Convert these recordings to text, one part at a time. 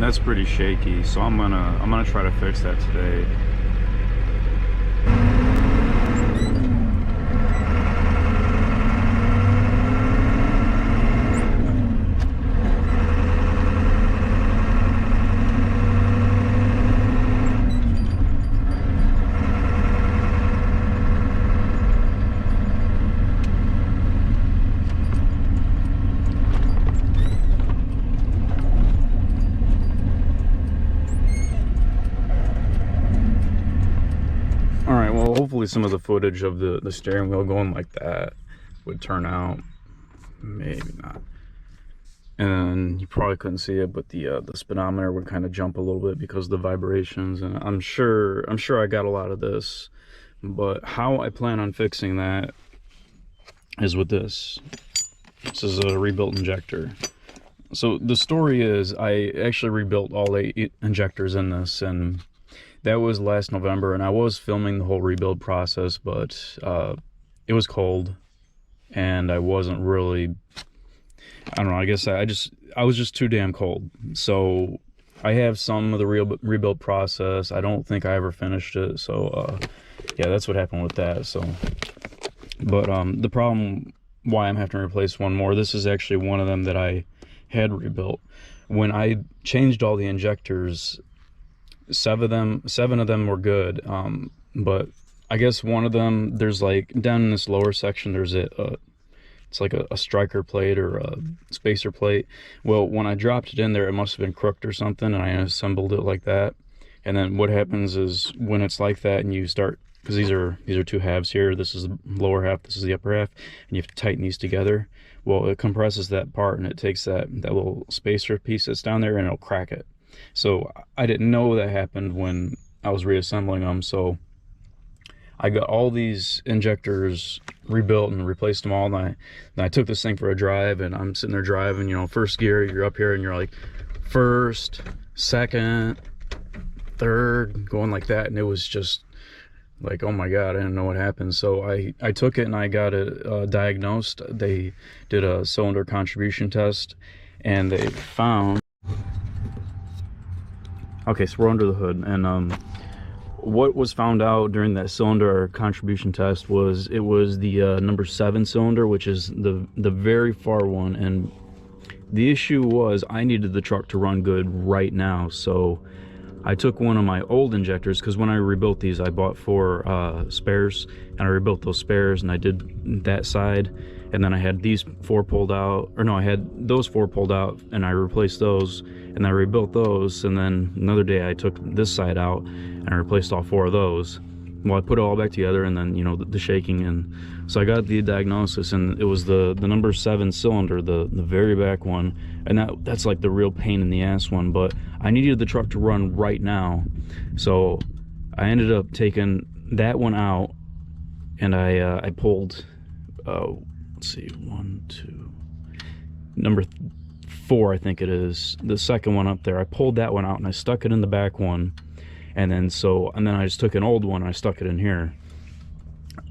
that's pretty shaky, so I'm gonna try to fix that today. Hopefully some of the footage of the steering wheel going like that would turn out. Maybe not. And you probably couldn't see it, but the speedometer would kind of jump a little bit because of the vibrations. And I'm sure I got a lot of this, but how I plan on fixing that is with this. This is a rebuilt injector. So the story is I actually rebuilt all 8 injectors in this, and that was last November, and I was filming the whole rebuild process, but it was cold, and I wasn't really, I don't know, I guess I was just too damn cold. So I have some of the rebuild process. I don't think I ever finished it, so yeah, that's what happened with that. So, but the problem why I'm having to replace one more, this is actually one of them that I had rebuilt. When I changed all the injectors, 7 of them were good, but I guess one of them, there's like down in this lower section, there's it's like a striker plate or a spacer plate. Well, when I dropped it in there, it must have been crooked or something, and I assembled it like that. And then what happens is when it's like that, and you start, because these are 2 halves here, this is the lower half, this is the upper half, and you have to tighten these together. Well, it compresses that part, and it takes that little spacer piece that's down there, and it'll crack it. So I didn't know that happened when I was reassembling them. So I got all these injectors rebuilt and replaced them all. And I took this thing for a drive, and I'm sitting there driving, you know, first gear, you're up here and you're like first, second, third, going like that. And it was just like, oh my God, I didn't know what happened. So I took it and I got it diagnosed. They did a cylinder contribution test, and they found, okay, so we're under the hood, and what was found out during that cylinder contribution test was it was the number 7 cylinder, which is the very far one. And the issue was I needed the truck to run good right now, so I took one of my old injectors, because when I rebuilt these, I bought 4 spares, and I rebuilt those spares, and I did that side, and then I had these 4 pulled out, or no, I had those 4 pulled out, and I replaced those, and I rebuilt those. And then another day I took this side out and I replaced all 4 of those. Well, I put it all back together, and then, you know, the shaking, and so I got the diagnosis, and it was the number 7 cylinder, the very back one, and that's like the real pain in the ass one. But I needed the truck to run right now, so I ended up taking that one out, and I pulled let's see, 1, 2, number 4, I think it is, the second one up there. I pulled that one out and I stuck it in the back one, and then I just took an old one and I stuck it in here.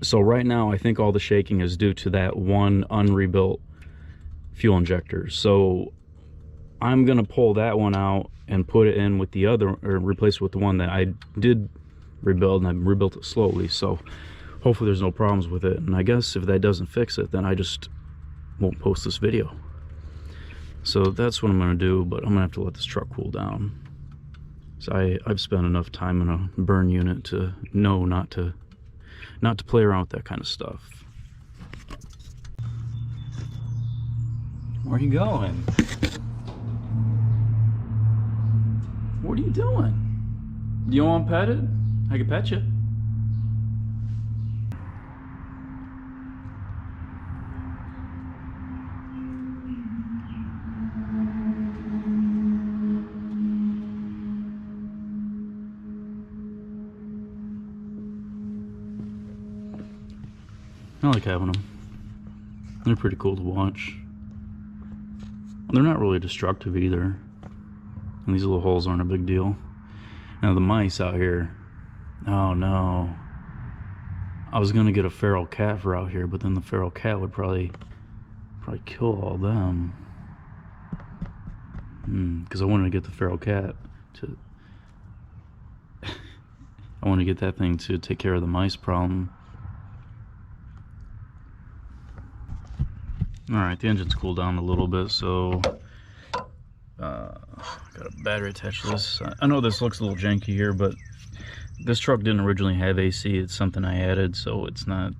So right now I think all the shaking is due to that one unrebuilt fuel injector. So I'm gonna pull that one out and put it in with the other, or replace it with the one that I did rebuild, and I rebuilt it slowly. So hopefully there's no problems with it. And I guess if that doesn't fix it, then I just won't post this video. So that's what I'm gonna do, but I'm gonna have to let this truck cool down. So I've spent enough time in a burn unit to know not to play around with that kind of stuff. Where are you going? What are you doing? Do you want petted? I can pet you. I like having them. They're pretty cool to watch. They're not really destructive either. And these little holes aren't a big deal. Now the mice out here. Oh no. I was gonna get a feral cat for out here, but then the feral cat would probably kill all them. because I wanted to get the feral cat to. I want to get that thing to take care of the mice problem. Alright, the engine's cooled down a little bit, so got a battery attached to this. I know this looks a little janky here, but this truck didn't originally have AC. It's something I added, so it's not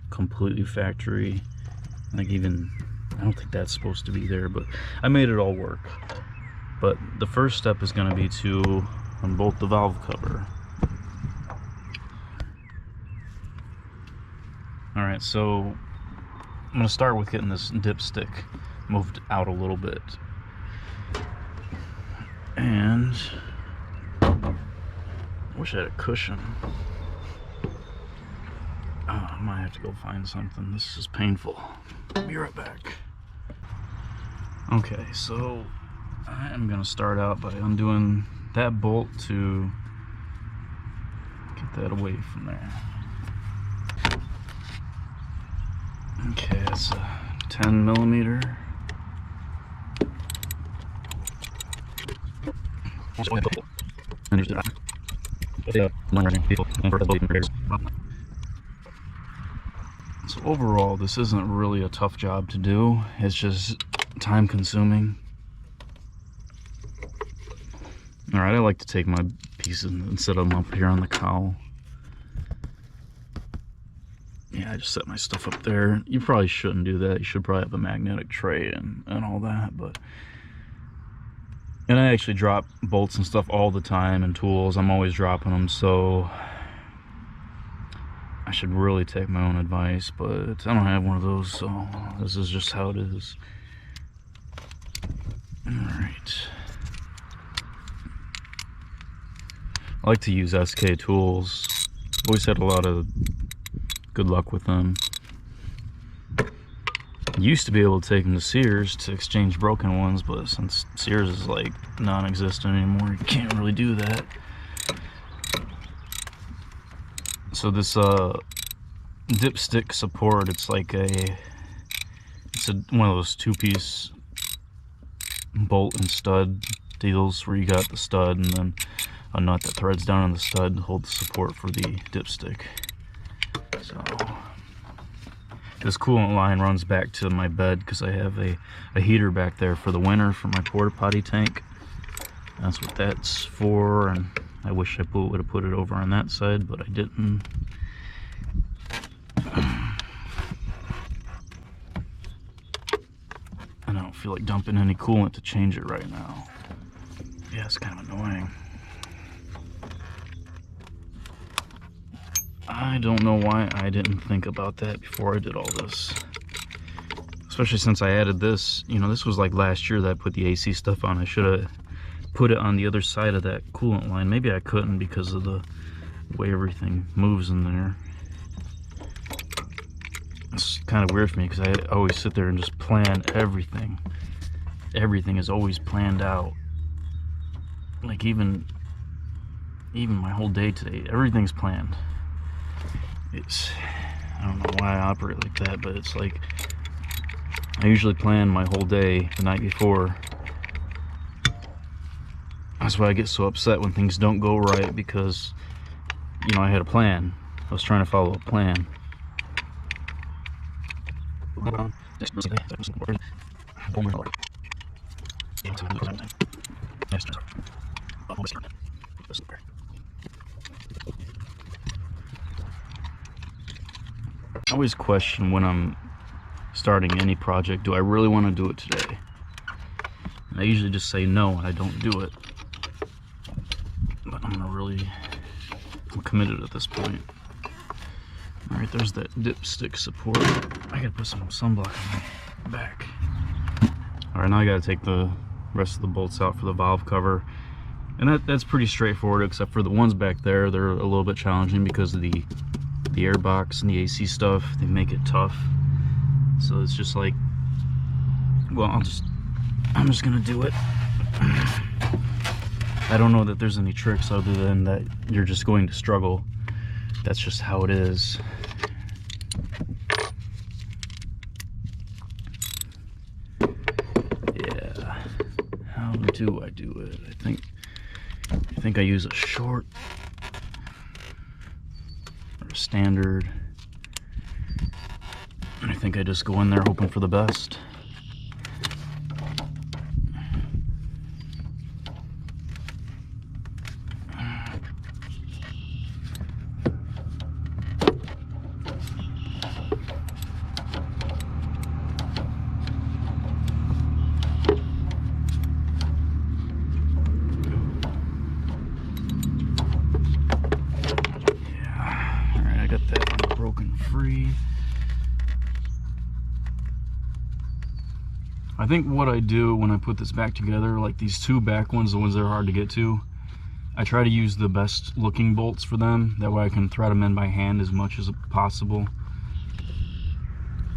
completely factory. Like, even I don't think that's supposed to be there, but I made it all work. But the first step is going to be to unbolt the valve cover. Alright, so I'm going to start with getting this dipstick moved out a little bit. And I wish I had a cushion. Oh, I might have to go find something. This is painful. I'll be right back. Okay, so I am going to start out by undoing that bolt to get that away from there. Okay, that's a 10mm. So overall, this isn't really a tough job to do. It's just time consuming. Alright, I like to take my pieces and set them up here on the cowl. Yeah, I just set my stuff up there. You probably shouldn't do that. You should probably have a magnetic tray and all that, but... And I actually drop bolts and stuff all the time, and tools. I'm always dropping them, so... I should really take my own advice, but I don't have one of those, so this is just how it is. Alright. I like to use SK tools. Always had a lot of good luck with them. Used to be able to take them to Sears to exchange broken ones, but since Sears is like non-existent anymore, you can't really do that. So this dipstick support, it's like one of those two-piece bolt and stud deals where you got the stud and then a nut that threads down on the stud to hold the support for the dipstick. So this coolant line runs back to my bed because I have a heater back there for the winter for my porta potty tank. That's what that's for, and I wish I would have put it over on that side, but I didn't. I don't feel like dumping any coolant to change it right now. Yeah, it's kind of annoying. I don't know why I didn't think about that before I did all this. Especially since I added this, you know, this was like last year that I put the AC stuff on. I should have put it on the other side of that coolant line. Maybe I couldn't because of the way everything moves in there. It's kind of weird for me because I always sit there and just plan everything. Everything is always planned out. Like even my whole day today, everything's planned. I don't know why I operate like that, but it's like I usually plan my whole day the night before. That's why I get so upset when things don't go right, because, you know, I had a plan. I was trying to follow a plan. I always question when I'm starting any project, do I really want to do it today? And I usually just say no, and I don't do it. But I'm committed at this point. Alright, there's that dipstick support. I gotta put some sunblock on my back. Alright, now I gotta take the rest of the bolts out for the valve cover. And that's pretty straightforward, except for the ones back there. They're a little bit challenging because of the air box and the AC stuff. They make it tough. So it's just like, well, I'm just gonna do it. I don't know that there's any tricks other than that you're just going to struggle. That's just how it is. Yeah. How do do I do it? I think I use a short or a standard. And I think I just go in there hoping for the best. Free. I think what I do when I put this back together, like these two back ones, the ones that are hard to get to, I try to use the best looking bolts for them. That way I can thread them in by hand as much as possible,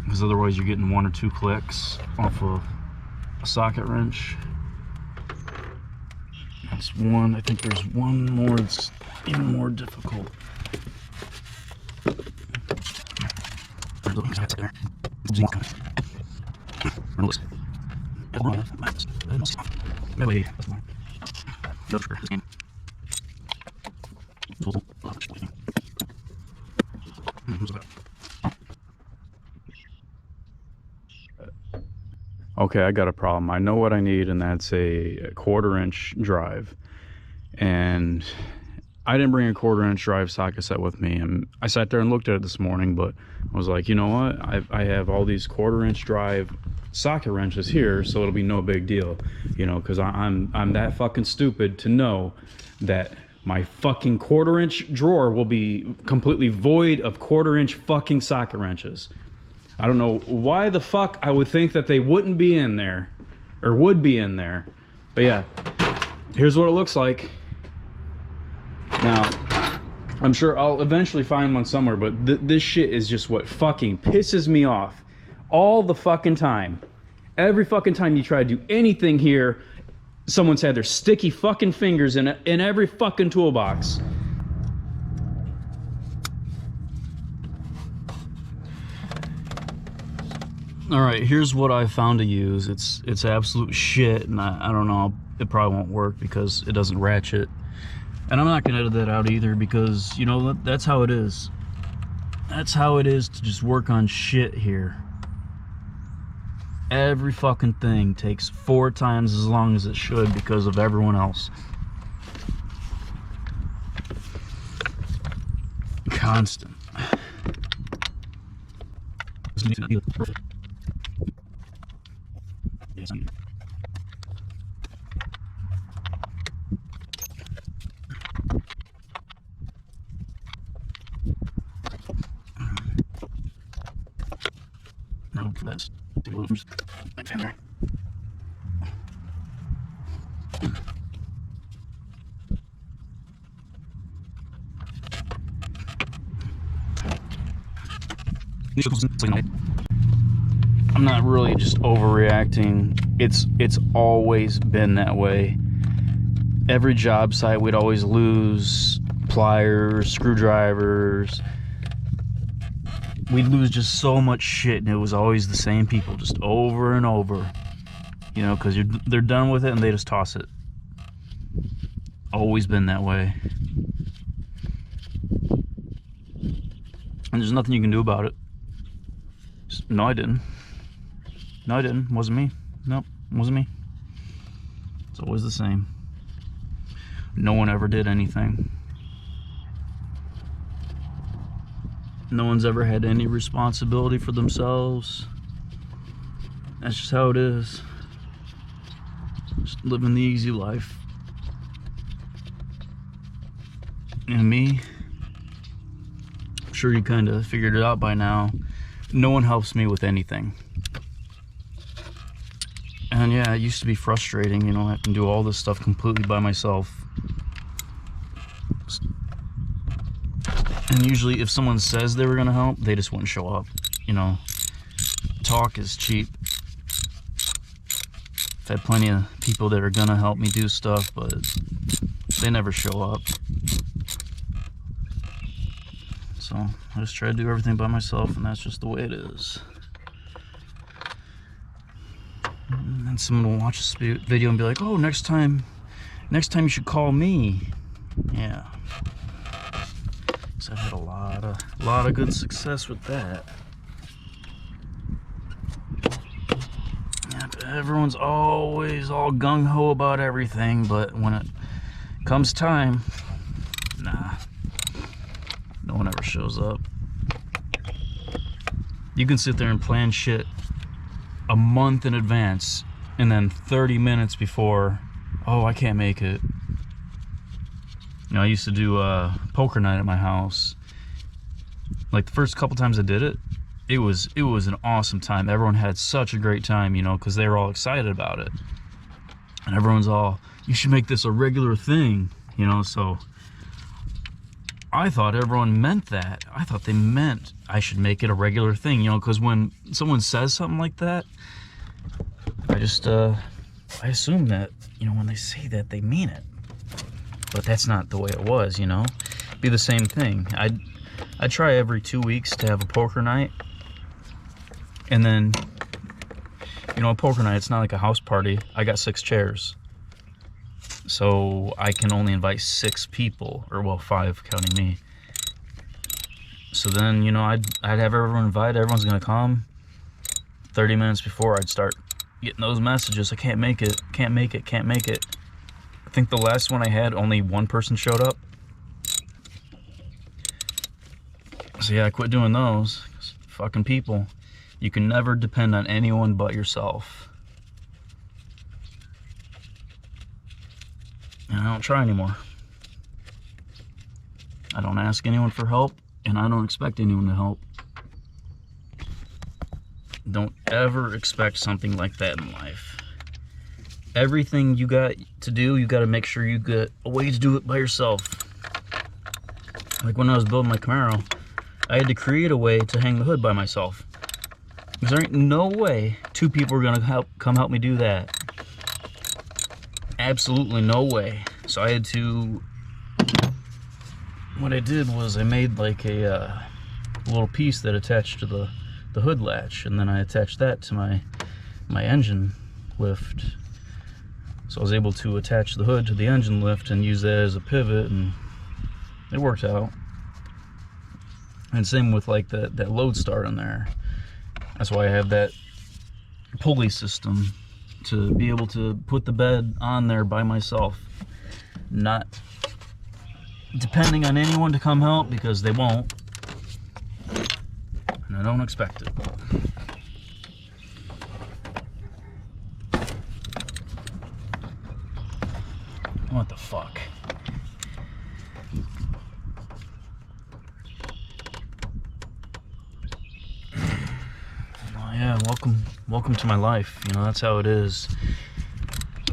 because otherwise you're getting 1 or 2 clicks off of a socket wrench. That's one. I think there's one more that's even more difficult. Okay, I got a problem. I know what I need, and that's a 1/4-inch drive. And I didn't bring a 1/4-inch drive socket set with me, and I sat there and looked at it this morning, but I was like, you know what, I have all these 1/4-inch drive socket wrenches here, so it'll be no big deal, you know, because I'm that fucking stupid to know that my fucking 1/4-inch drawer will be completely void of 1/4-inch fucking socket wrenches. I don't know why the fuck I would think that they wouldn't be in there, or would be in there, but yeah, here's what it looks like. Now, I'm sure I'll eventually find one somewhere, but this shit is just what fucking pisses me off all the fucking time. Every fucking time you try to do anything here, someone's had their sticky fucking fingers in every fucking toolbox. All right, here's what I found to use. It's absolute shit, and I don't know, it probably won't work because it doesn't ratchet. And I'm not gonna edit that out either, because, you know, that's how it is. That's how it is to just work on shit here. Every fucking thing takes 4 times as long as it should because of everyone else. Constant. No, that's there. I'm not really just overreacting. It's always been that way. Every job site we'd always lose pliers, screwdrivers. We'd lose just so much shit, and it was always the same people, just over and over. You know, because they're done with it and they just toss it. Always been that way. And there's nothing you can do about it. No, I didn't. No, I didn't. Wasn't me. Nope, wasn't me. It's always the same. No one ever did anything. No one's ever had any responsibility for themselves. That's just how it is. Just living the easy life. And me, I'm sure you kind of figured it out by now. No one helps me with anything. And yeah, it used to be frustrating, you know, I can do all this stuff completely by myself. And usually if someone says they were gonna help, they just wouldn't show up. You know, talk is cheap. I've had plenty of people that are gonna help me do stuff, but they never show up. So I just try to do everything by myself, and that's just the way it is. And then someone will watch this video and be like, oh, next time you should call me. Yeah. So I've had a lot of good success with that. Yep, everyone's always all gung-ho about everything, but when it comes time, nah, no one ever shows up. You can sit there and plan shit a month in advance, and then 30 minutes before, oh, I can't make it. You know, I used to do a poker night at my house. Like the first couple times I did it, it was an awesome time. Everyone had such a great time, you know, because they were all excited about it. And everyone's all, you should make this a regular thing, you know. So I thought everyone meant that. I thought they meant I should make it a regular thing, you know, because when someone says something like that, I assume that, you know, when they say that, they mean it. But that's not the way it was, you know. Be the same thing. I'd try every 2 weeks to have a poker night. And then, you know, a poker night, it's not like a house party. I got 6 chairs. So I can only invite 6 people, or well, 5 counting me. So then, you know, I'd have everyone invited, everyone's gonna come. 30 minutes before, I'd start getting those messages, I can't make it, can't make it, can't make it. I think the last one I had, only 1 person showed up. So yeah, I quit doing those. Fucking people. You can never depend on anyone but yourself. And I don't try anymore. I don't ask anyone for help, and I don't expect anyone to help. Don't ever expect something like that in life. Everything you got to do, you got to make sure you get a way to do it by yourself. Like when I was building my Camaro, I had to create a way to hang the hood by myself. Because there ain't no way 2 people are gonna come help me do that. Absolutely no way. So I had to, what I did was I made like a little piece that attached to the hood latch, and then I attached that to my engine lift. So I was able to attach the hood to the engine lift and use that as a pivot, and it worked out. And same with like that load start in there. That's why I have that pulley system, to be able to put the bed on there by myself, not depending on anyone to come help, because they won't, and I don't expect it. What the fuck? Yeah, welcome to my life. You know, that's how it is.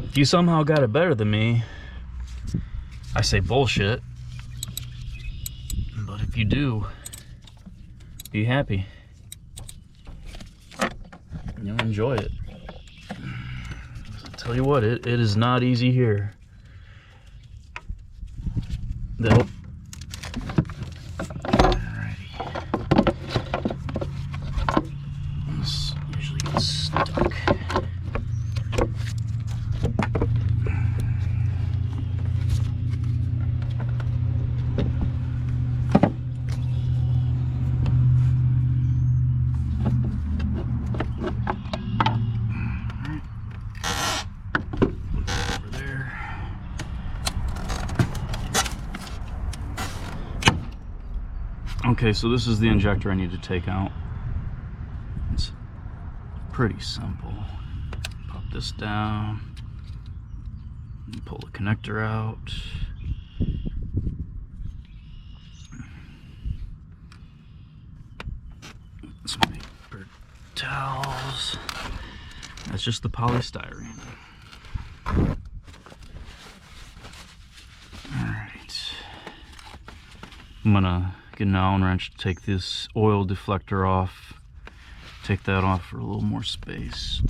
If you somehow got it better than me, I say bullshit. But if you do, be happy. You know, enjoy it. I'll tell you what, it is not easy here. Alrighty. This usually gets stuck. Okay, so this is the injector I need to take out. It's pretty simple. Pop this down, and pull the connector out. Some paper towels. That's just the polystyrene. Alright. I'm gonna get an Allen wrench to take this oil deflector off. Take that off for a little more space.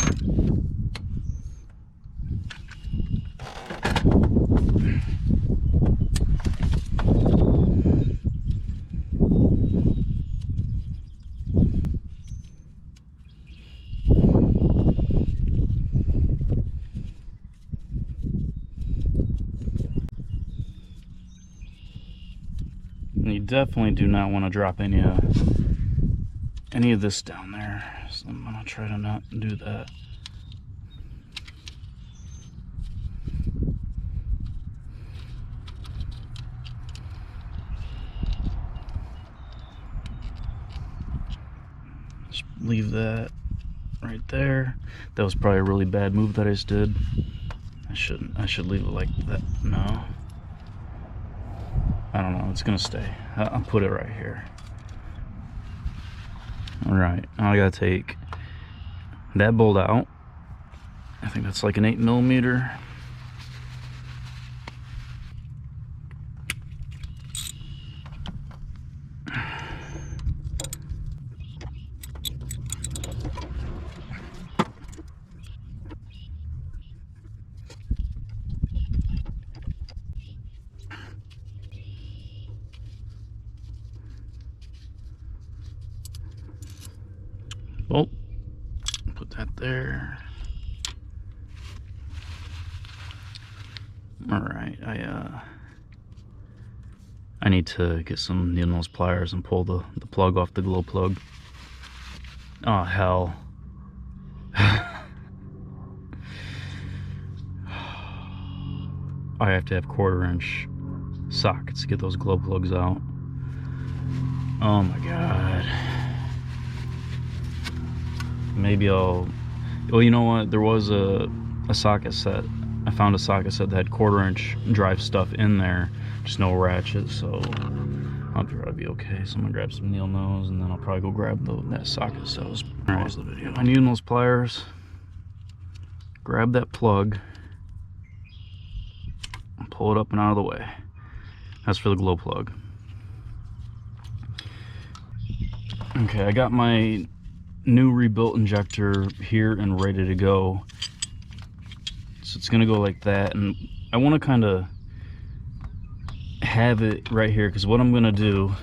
definitely do not want to drop any of this down there, so I'm gonna try to not do that. Just leave that right there. That was probably a really bad move that I just did. I should leave it like that. No, I don't know, it's gonna stay. I'll put it right here. All right, now I gotta take that bolt out. I think that's like an 8mm. Bolt. Put that there. All right, I need to get some needle nose pliers and pull the plug off the glow plug. Oh hell. I have to have 1/4" sockets to get those glow plugs out. Oh my god. Maybe I'll, well, you know what, there was a socket set. I found a socket set that had 1/4" drive stuff in there, just no ratchets, so I'll probably be okay. So I'm gonna grab some needle nose and then I'll probably go grab that socket set. Let's pause the video. I need those pliers, grab that plug, and pull it up and out of the way. That's for the glow plug. Okay, I got my new rebuilt injector here and ready to go. So it's gonna go like that, and I want to kind of have it right here, because what I'm gonna do,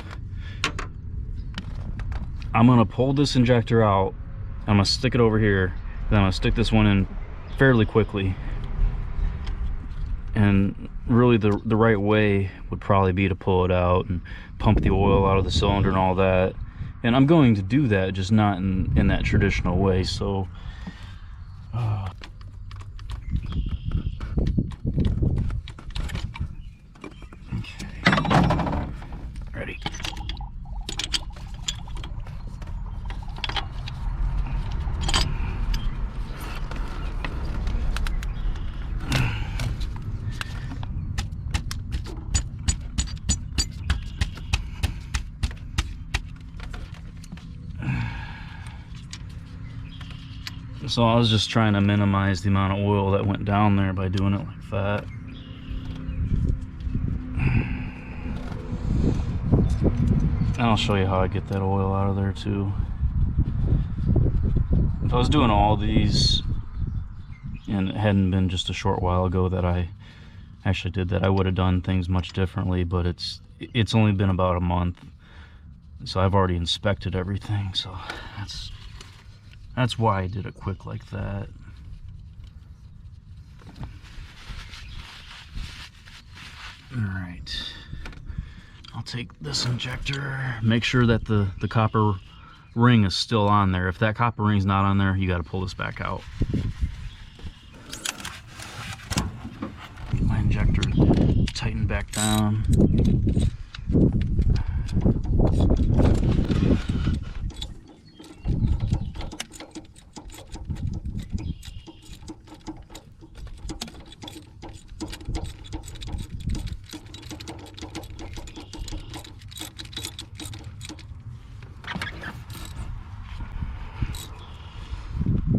I'm gonna pull this injector out, I'm gonna stick it over here, then I'm gonna stick this one in fairly quickly. And really the right way would probably be to pull it out and pump the oil out of the cylinder and all that. And I'm going to do that, just not in that traditional way. So okay, ready. So I was just trying to minimize the amount of oil that went down there by doing it like that. And I'll show you how I get that oil out of there too. If I was doing all these and it hadn't been just a short while ago that I actually did that, I would have done things much differently, but it's only been about a month, so I've already inspected everything, so that's why I did it quick like that. All right, I'll take this injector, make sure that the copper ring is still on there. If that copper ring's not on there, you got to pull this back out. Get my injector tightened back down.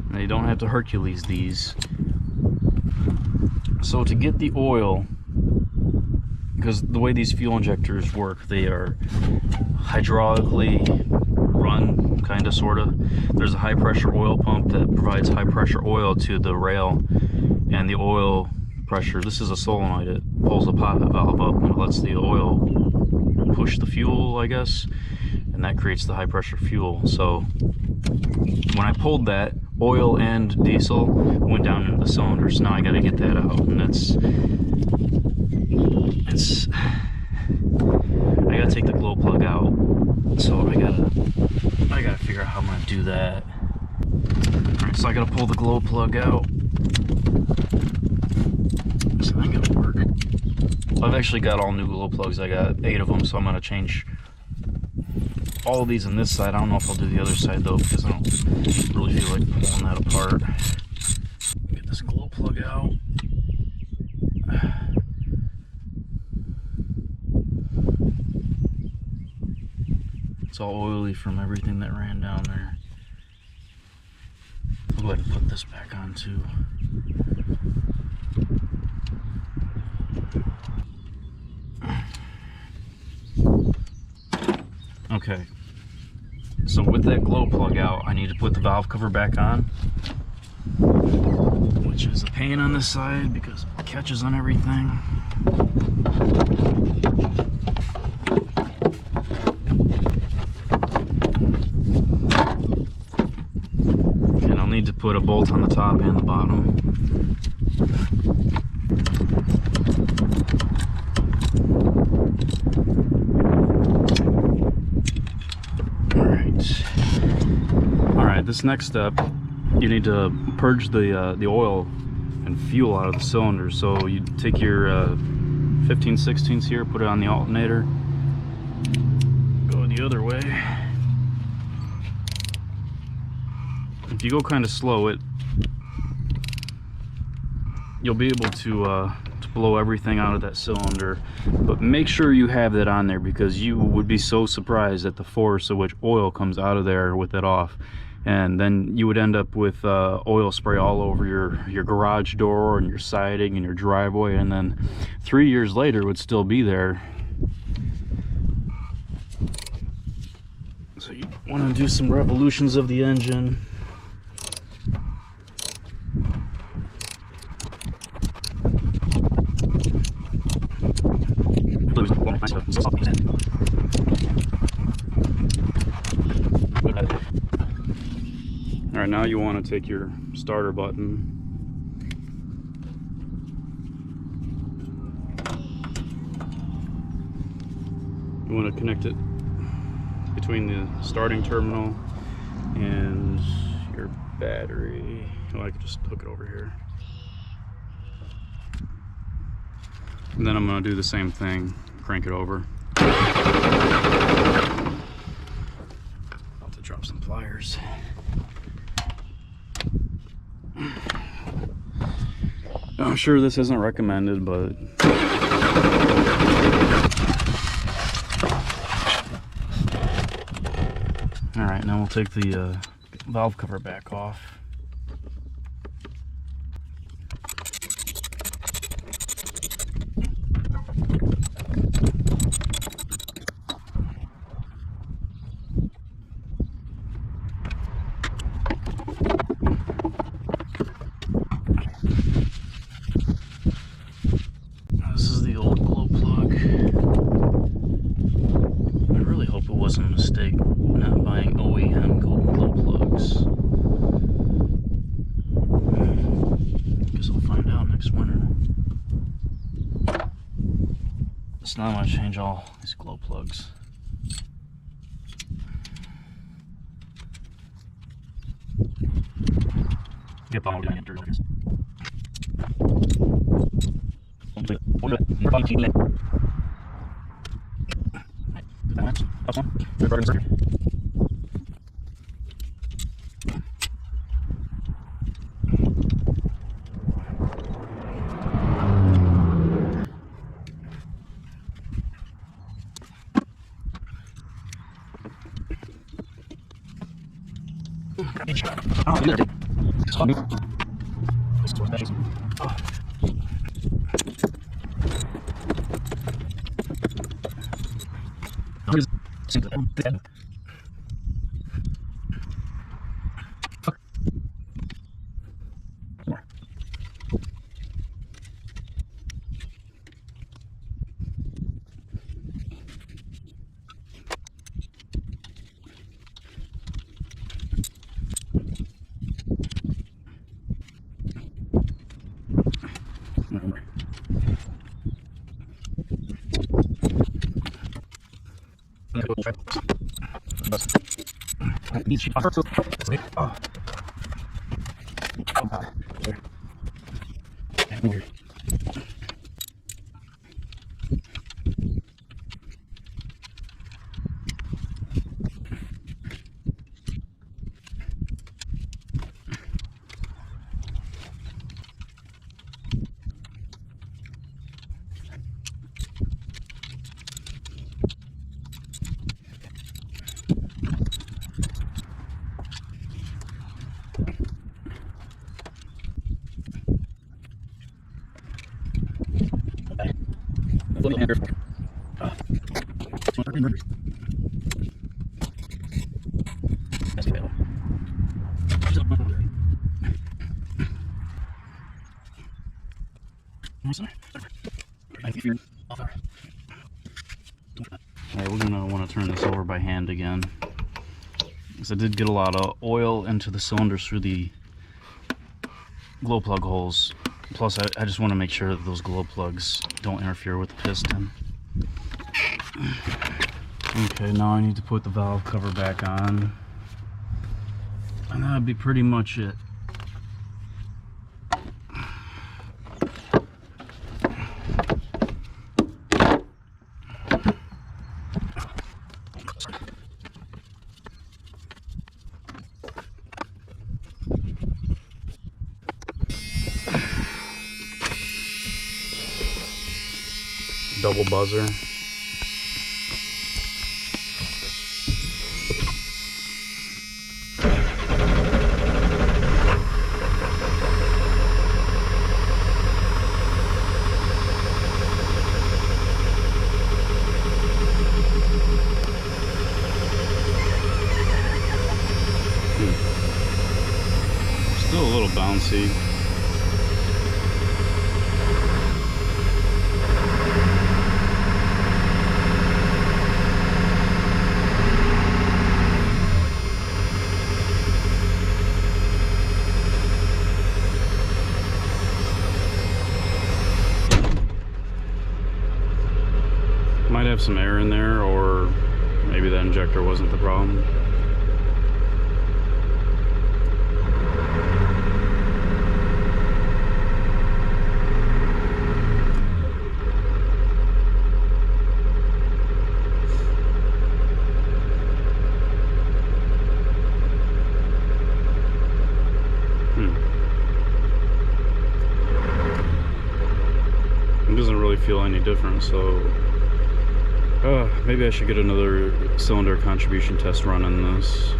Now you don't have to Hercules these. So to get the oil, because the way these fuel injectors work, they are hydraulically run, kind of, sort of. There's a high pressure oil pump that provides high pressure oil to the rail, and the oil pressure, this is a solenoid, it pulls the poppet valve up and it lets the oil push the fuel, I guess, and that creates the high pressure fuel. So when I pulled that, oil and diesel went down into the cylinder, so now I got to get that out, and I got gotta take the glow plug out. So I gotta figure out how I'm gonna do that. Alright, so I gotta pull the glow plug out. So that ain't gonna work. I've actually got all new glow plugs. I got 8 of them, so I'm gonna change all of these on this side. I don't know if I'll do the other side though, because I don't really feel like pulling that apart. Get this glow plug out. It's all oily from everything that ran down there. I'll go ahead and put this back on too. Okay, so with that glow plug out, I need to put the valve cover back on, which is a pain on this side because it catches on everything. And I'll need to put a bolt on the top and the bottom. Alright, this next step, you need to purge the oil and fuel out of the cylinder. So you take your 15/16 here, put it on the alternator, go the other way. If you go kind of slow, you'll be able to blow everything out of that cylinder, but make sure you have that on there, because you would be so surprised at the force at which oil comes out of there with it off, and then you would end up with oil spray all over your garage door and your siding and your driveway, and then 3 years later it would still be there. So you want to do some revolutions of the engine. Alright, now you want to take your starter button, you want to connect it between the starting terminal and your battery. Well, I could just hook it over here. And then I'm going to do the same thing, crank it over. I'll have to drop some pliers. I'm sure this isn't recommended, but alright, now we'll take the valve cover back off. This is the old glow plug. I really hope it wasn't a mistake not buying OEM glow plugs. Guess I'll find out next winter. So now I'm going to change all these glow plugs. Get on with it. Alright, we're gonna want to turn this over by hand again, because I did get a lot of oil into the cylinders through the glow plug holes. Plus, I just want to make sure that those glow plugs don't interfere with the piston. Okay, now I need to put the valve cover back on, and that'd be pretty much it. Double buzzer. Still a little bouncy. Might have some air in there, or maybe the injector wasn't the problem. It doesn't really feel any different, so maybe I should get another cylinder contribution test run in this.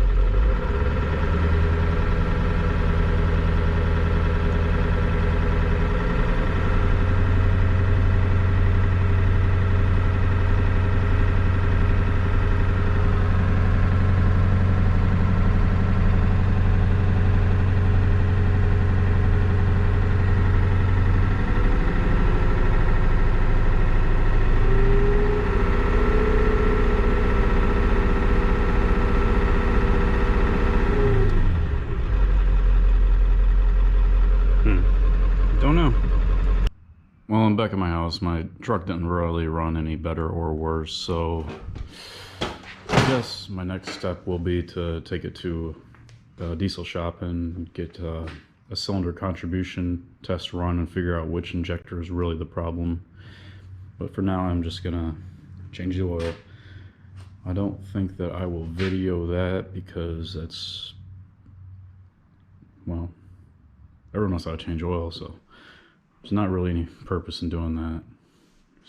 Don't know. Well, I'm back at my house. My truck didn't really run any better or worse, so I guess my next step will be to take it to a diesel shop and get a cylinder contribution test run and figure out which injector is really the problem. But for now, I'm just gonna change the oil. I don't think that I will video that because that's, well, everyone knows how to change oil, so there's not really any purpose in doing that.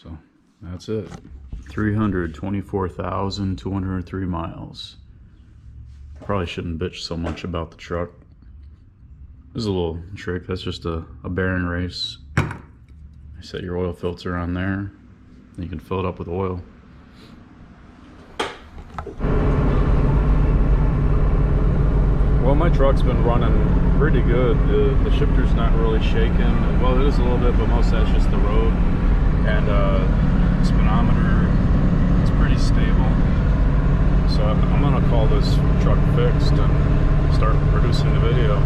So that's it. 324,203 miles. Probably shouldn't bitch so much about the truck. This is a little trick. That's just a bearing race. You set your oil filter on there, and you can fill it up with oil. Well, my truck's been running pretty good. The shifter's not really shaking. Well, it is a little bit, but most of that's just the road. And speedometer, it's pretty stable. So I'm gonna call this truck fixed and start producing the video.